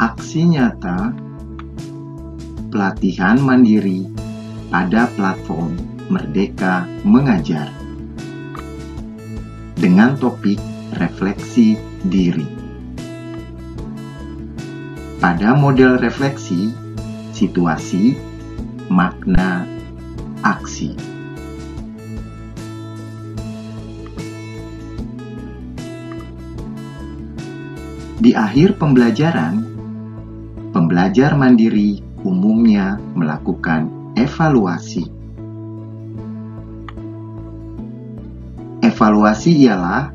aksi nyata pelatihan mandiri pada platform Merdeka Mengajar dengan topik refleksi diri. Pada model refleksi, situasi, makna, aksi. Di akhir pembelajaran, pembelajar mandiri umumnya melakukan evaluasi. Evaluasi ialah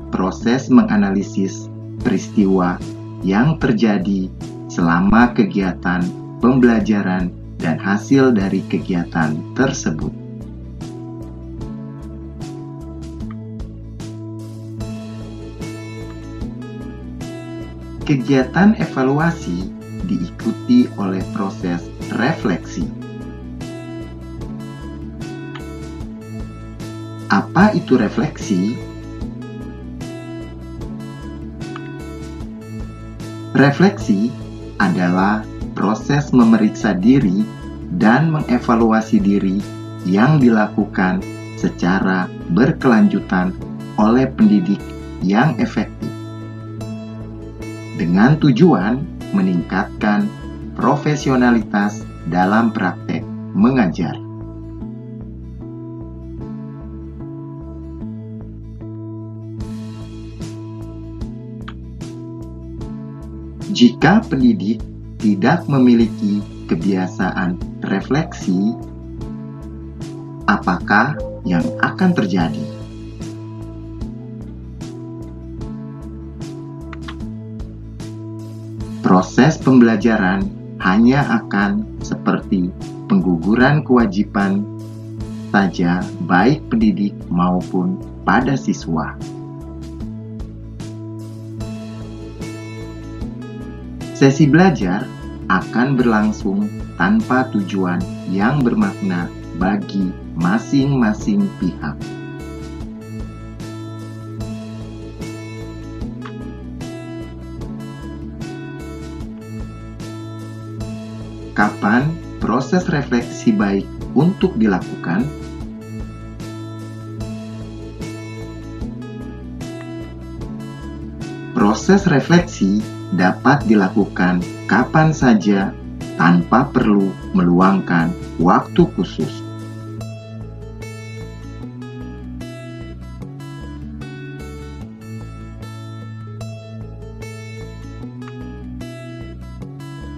proses menganalisis peristiwa yang terjadi selama kegiatan pembelajaran dan hasil dari kegiatan tersebut. Kegiatan evaluasi diikuti oleh proses refleksi. Apa itu refleksi? Refleksi adalah proses memeriksa diri dan mengevaluasi diri yang dilakukan secara berkelanjutan oleh pendidik yang efektif, dengan tujuan meningkatkan profesionalitas dalam praktek mengajar. Jika pendidik tidak memiliki kebiasaan refleksi, apakah yang akan terjadi? Proses pembelajaran hanya akan seperti pengguguran kewajiban saja, baik pendidik maupun pada siswa. Sesi belajar akan berlangsung tanpa tujuan yang bermakna bagi masing-masing pihak. Kapan proses refleksi baik untuk dilakukan? Proses refleksi dapat dilakukan kapan saja tanpa perlu meluangkan waktu khusus.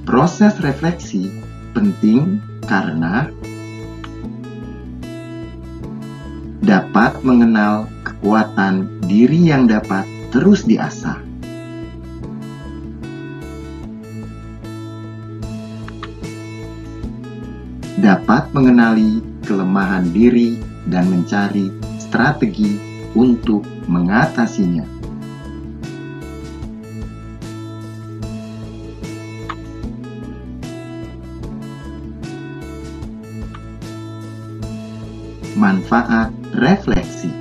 Proses refleksi penting karena dapat mengenal kekuatan diri yang dapat terus diasah. Dapat mengenali kelemahan diri dan mencari strategi untuk mengatasinya. Manfaat refleksi.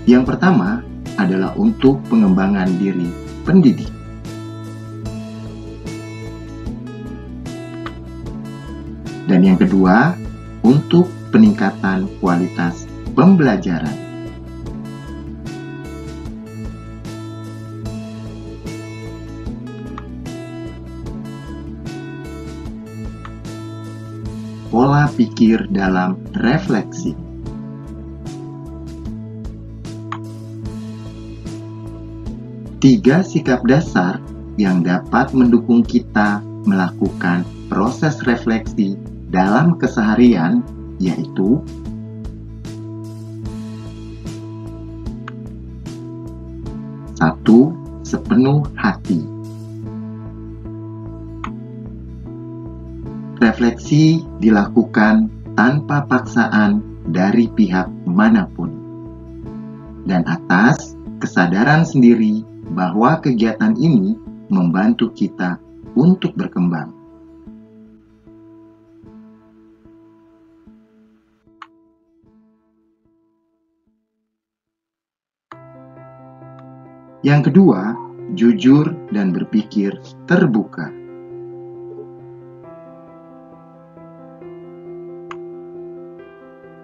Yang pertama adalah untuk pengembangan diri pendidik. Dan yang kedua, untuk peningkatan kualitas pembelajaran. Pola pikir dalam refleksi. Tiga sikap dasar yang dapat mendukung kita melakukan proses refleksi dalam keseharian, yaitu satu, sepenuh hati. Refleksi dilakukan tanpa paksaan dari pihak manapun, dan atas kesadaran sendiri bahwa kegiatan ini membantu kita untuk berkembang. Yang kedua, jujur dan berpikir terbuka.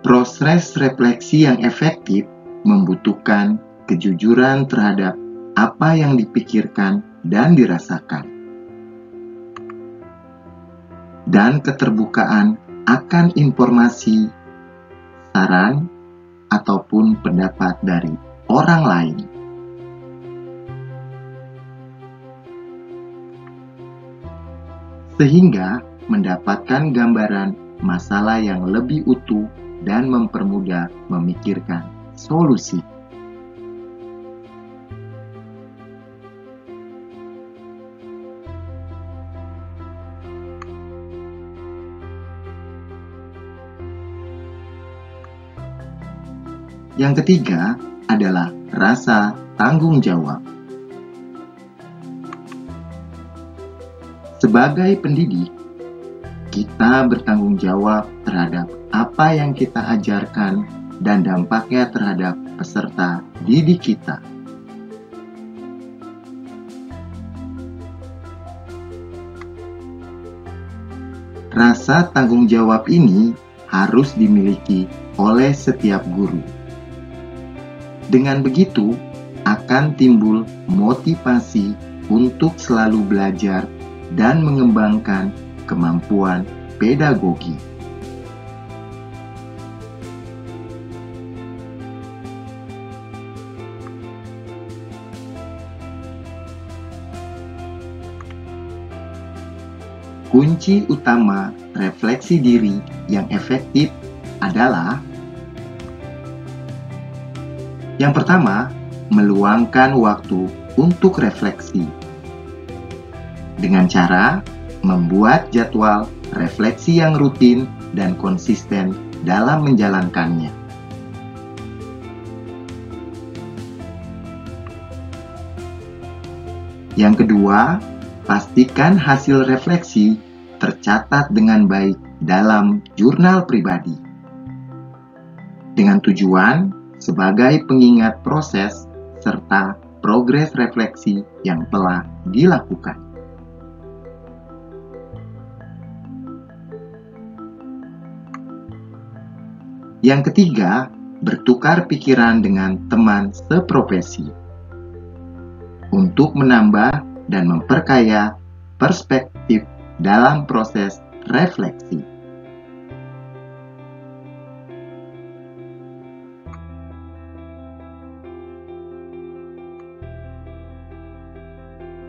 Proses refleksi yang efektif membutuhkan kejujuran terhadap apa yang dipikirkan dan dirasakan, dan keterbukaan akan informasi, saran, ataupun pendapat dari orang lain. Sehingga mendapatkan gambaran masalah yang lebih utuh dan mempermudah memikirkan solusi. Yang ketiga adalah rasa tanggung jawab. Sebagai pendidik, kita bertanggung jawab terhadap apa yang kita ajarkan dan dampaknya terhadap peserta didik kita. Rasa tanggung jawab ini harus dimiliki oleh setiap guru. Dengan begitu, akan timbul motivasi untuk selalu belajar dan mengembangkan kemampuan pedagogi. Kunci utama refleksi diri yang efektif adalah: yang pertama, meluangkan waktu untuk refleksi dengan cara membuat jadwal refleksi yang rutin dan konsisten dalam menjalankannya. Yang kedua, pastikan hasil refleksi tercatat dengan baik dalam jurnal pribadi, dengan tujuan sebagai pengingat proses serta progres refleksi yang telah dilakukan. Yang ketiga, bertukar pikiran dengan teman seprofesi untuk menambah dan memperkaya perspektif dalam proses refleksi.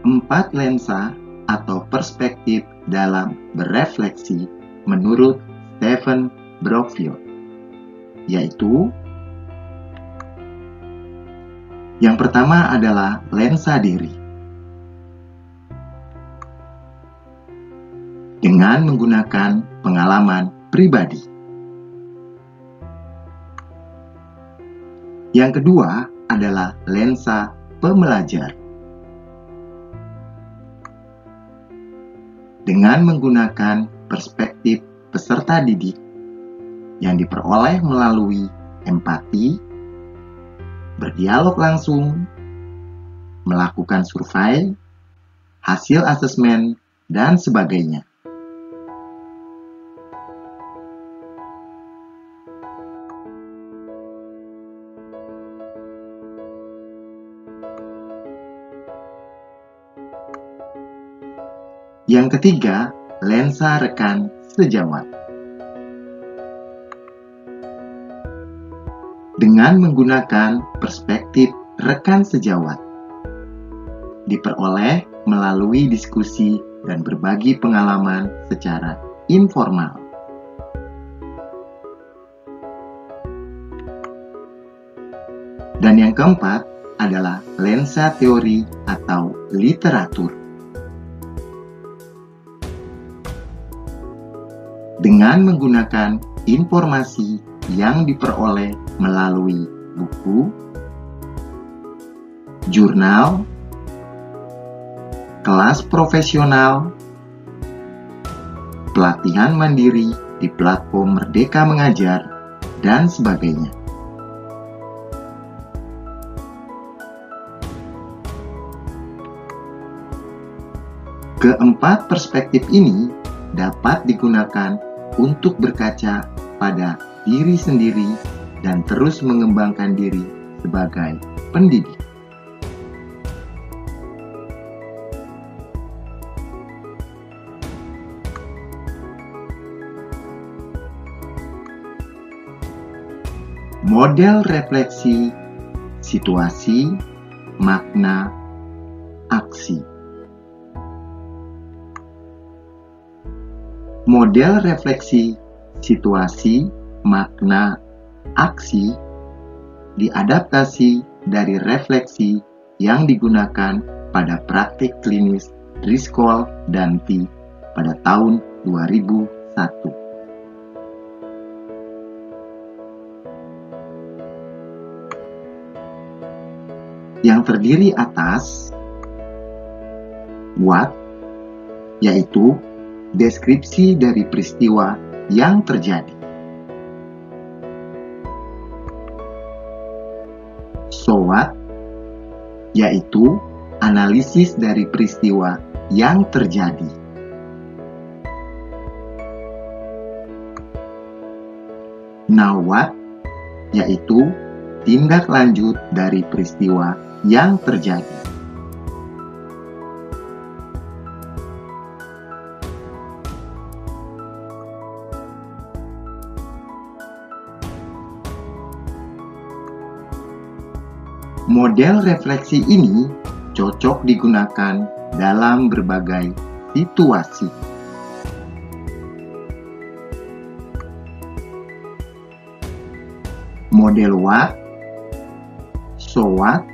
Empat lensa atau perspektif dalam berefleksi menurut Stephen Brookfield, yaitu: yang pertama adalah lensa diri. Dengan menggunakan pengalaman pribadi. Yang kedua adalah lensa pembelajar. Dengan menggunakan perspektif peserta didik yang diperoleh melalui empati, berdialog langsung, melakukan survei, hasil asesmen, dan sebagainya. Yang ketiga, lensa rekan sejawat. Dengan menggunakan perspektif rekan sejawat, diperoleh melalui diskusi dan berbagi pengalaman secara informal. Dan yang keempat adalah lensa teori atau literatur. Dengan menggunakan informasi yang diperoleh melalui buku, jurnal, kelas profesional, pelatihan mandiri di platform Merdeka Mengajar, dan sebagainya. Keempat perspektif ini dapat digunakan untuk berkaca pada diri sendiri dan terus mengembangkan diri sebagai pendidik. Model refleksi, situasi, makna, aksi. Model refleksi, situasi, makna, aksi diadaptasi dari refleksi yang digunakan pada praktik klinis Driscoll dan T pada tahun 2001. Yang terdiri atas what, yaitu deskripsi dari peristiwa yang terjadi. So what, yaitu analisis dari peristiwa yang terjadi. Now what, yaitu tindak lanjut dari peristiwa yang terjadi. Model refleksi ini cocok digunakan dalam berbagai situasi. Model what, so what,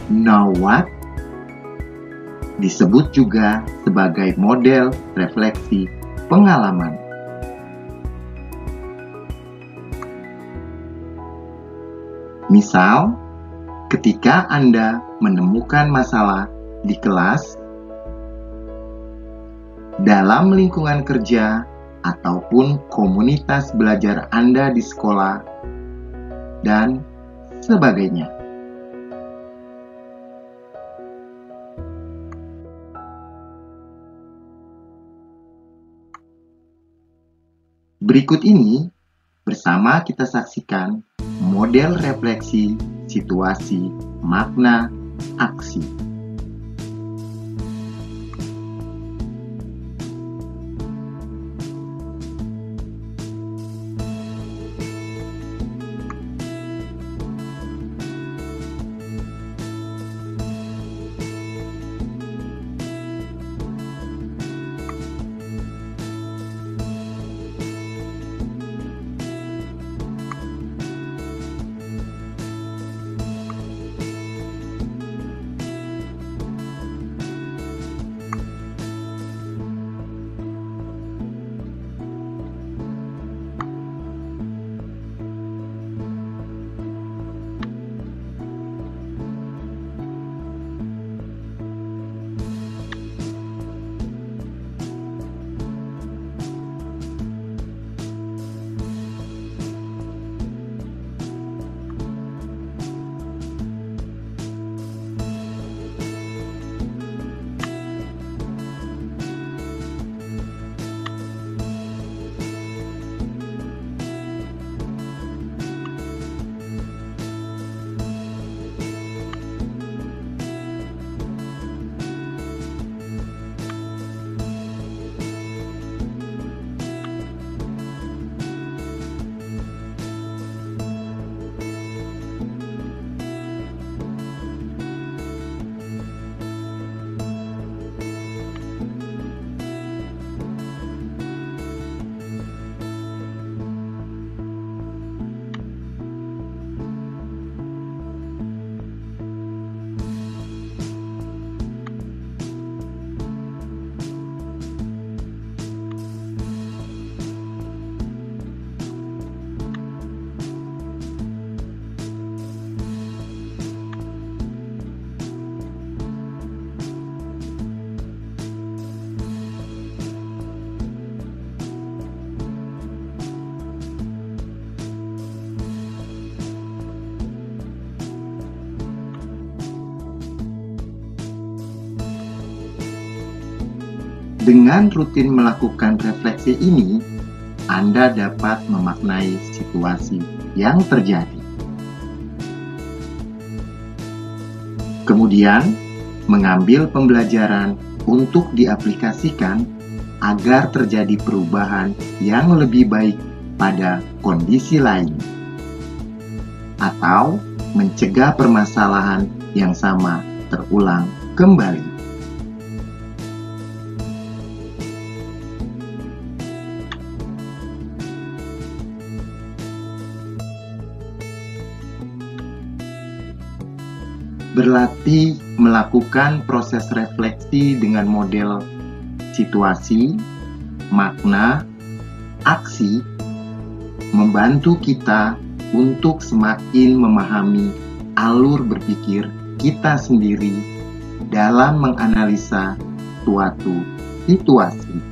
now what disebut juga sebagai model refleksi pengalaman. Misal, ketika Anda menemukan masalah di kelas, dalam lingkungan kerja, ataupun komunitas belajar Anda di sekolah, dan sebagainya. Berikut ini, bersama kita saksikan model refleksi, situasi, makna, aksi. Dengan rutin melakukan refleksi ini, Anda dapat memaknai situasi yang terjadi. Kemudian, mengambil pembelajaran untuk diaplikasikan agar terjadi perubahan yang lebih baik pada kondisi lain, atau mencegah permasalahan yang sama terulang kembali. Berlatih melakukan proses refleksi dengan model situasi, makna, aksi, membantu kita untuk semakin memahami alur berpikir kita sendiri dalam menganalisa suatu situasi.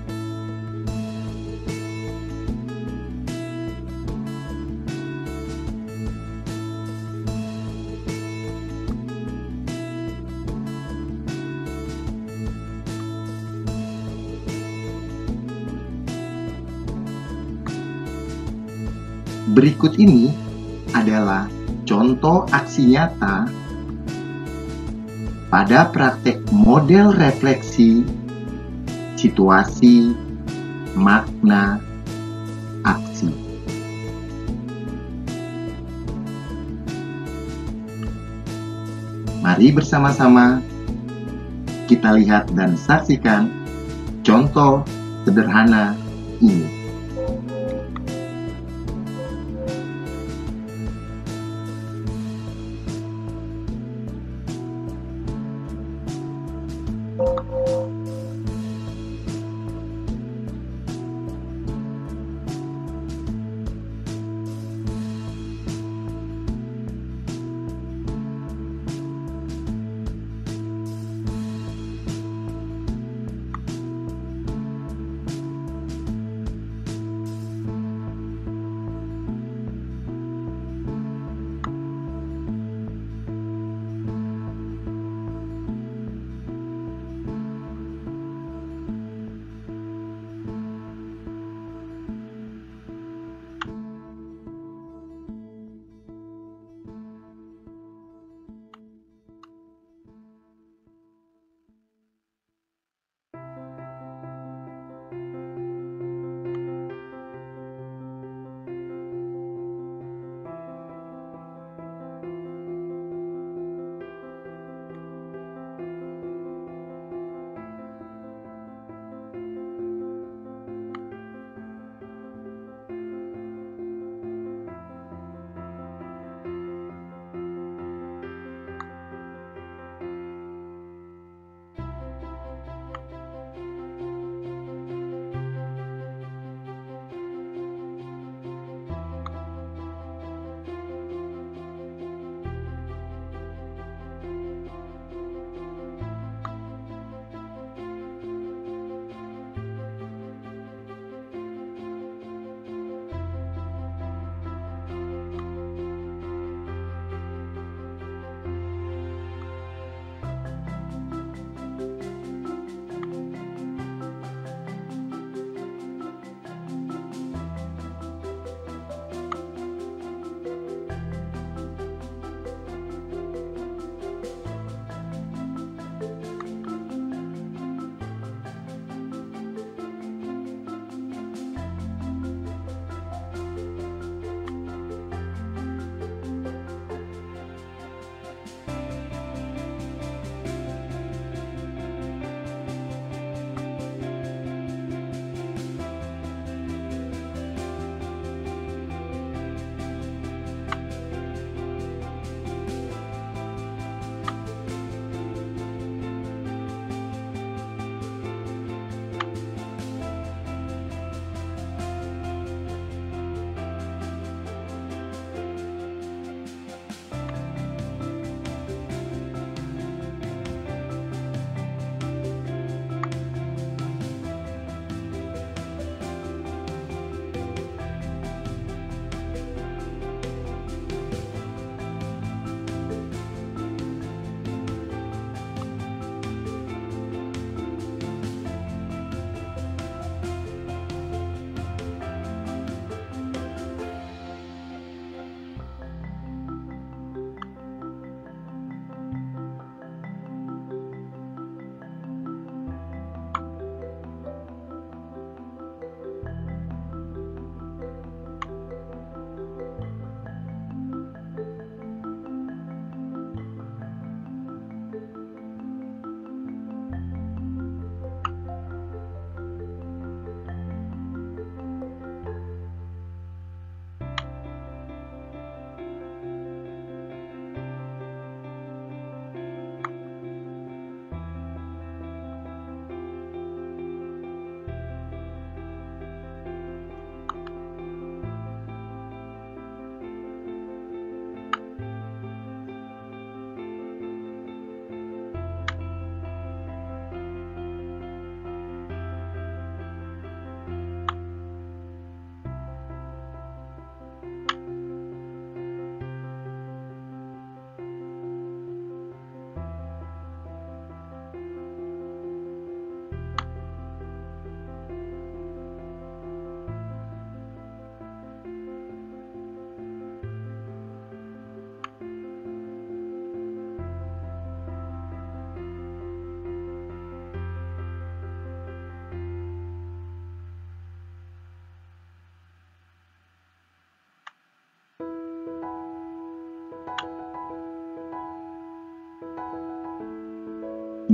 Berikut ini adalah contoh aksi nyata pada praktek model refleksi, situasi, makna, aksi. Mari bersama-sama kita lihat dan saksikan contoh sederhana ini.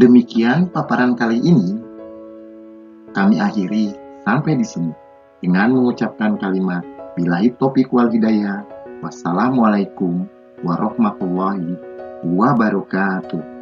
Demikian paparan kali ini, kami akhiri sampai di sini dengan mengucapkan kalimat billahi taufiq wal hidayah. Wassalamualaikum warahmatullahi wabarakatuh.